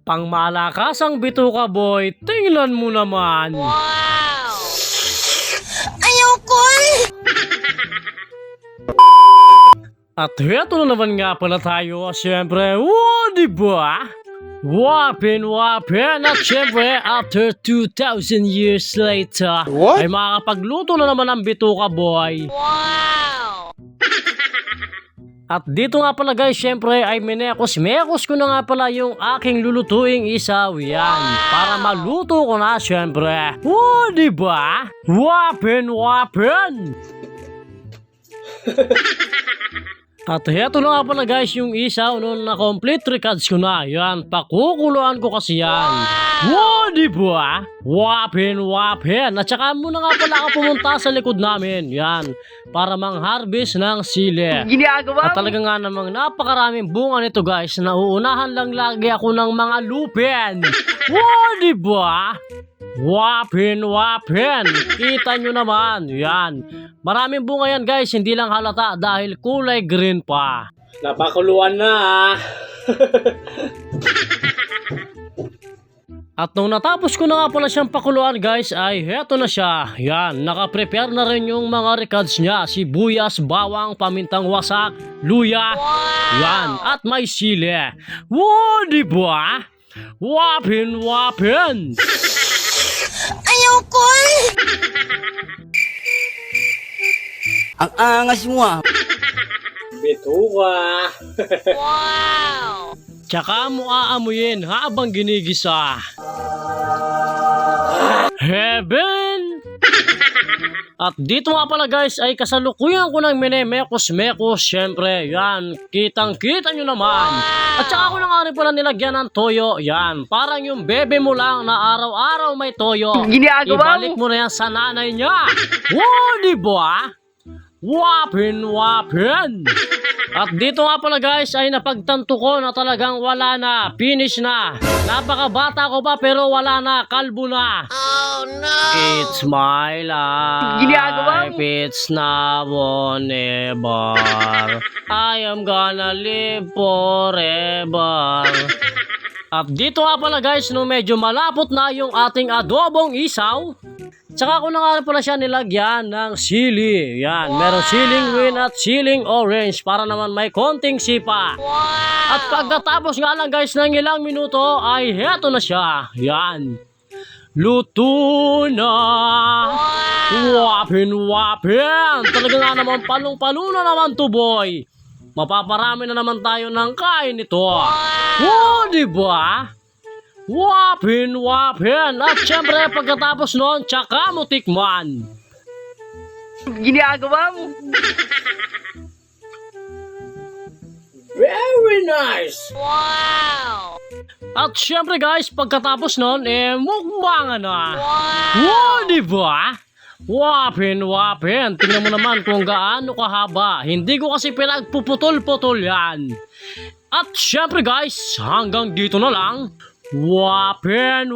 Pangmalakas ang bituka boy, tingnan mo naman. Ayoko eh! At heto na naman nga pala tayo, siyempre, diba? Wapin, at siyempre, after 2,000 years later, What? ay makakapagluto na naman ang bituka boy. At dito nga pala guys, syempre ay minekos-mekos ko na nga pala yung aking lulutuing isaw. Yan, para maluto ko na syempre. Diba? Wapin! At heto na nga pala guys yung isaw noon na complete recads ko na. Yan, pakukuluan ko kasi yan. Diba? Wapin! At saka muna nga pala ako pumunta sa likod namin. Yan, para mang-harvest ng sili. At talaga nga namang napakaraming bunga nito guys. Nauunahan lang lagi ako ng mga lupin. Diba? Wapin! Kita nyo naman. Yan, maraming bunga yan guys. Hindi lang halata dahil kulay green pa. Napakuluan na At nung natapos ko na nga pala siyang pakuluan guys, ay heto na siya. Yan, nakaprepare na rin yung mga recads niya. Sibuyas, bawang, pamintang wasak, luya. Yan, at may sili. Diba? Wapin! Ayoko eh! Ang angas mo ah. Bituka. Tsaka mo aamuyin habang ginigisa. Heaven! At dito nga pala guys ay kasalukuyan ko ng minemekos-mekos. Syempre, yan, kitang-kita nyo naman. At saka ko na nga rin pala nilagyan ng toyo. Yan, parang yung bebe mo lang na araw-araw may toyo. Ibalik mo na yan sa nanay niya. Diba? Wapin! At dito nga pala guys ay napagtanto ko na talagang wala na, finish na. Napakabata ko pa pero wala na, kalbo na. Oh no! It's my life, it's now or never. I am gonna live forever. At dito nga pala guys, no, medyo malapot na yung ating adobong isaw. Tsaka ko na nga pala siya nilagyan ng sili. Yan, meron siling green at siling orange para naman may konting sipa. At pagkatapos nga lang guys ng ilang minuto ay heto na siya. Yan, luto na. Wapin! Talaga nga naman palong-palo na naman to boy. Mapaparami na naman tayo ng kain nito. Diba? Wapin! At syempre pagkatapos noon, tsaka mo tikman. Very nice! At syempre guys, pagkatapos noon, mukbanga na. Diba? Wapin! Tingnan mo naman kung gaano kahaba. Hindi ko kasi pinagpuputol-putol yan. At syempre guys, hanggang dito na lang. Wapin!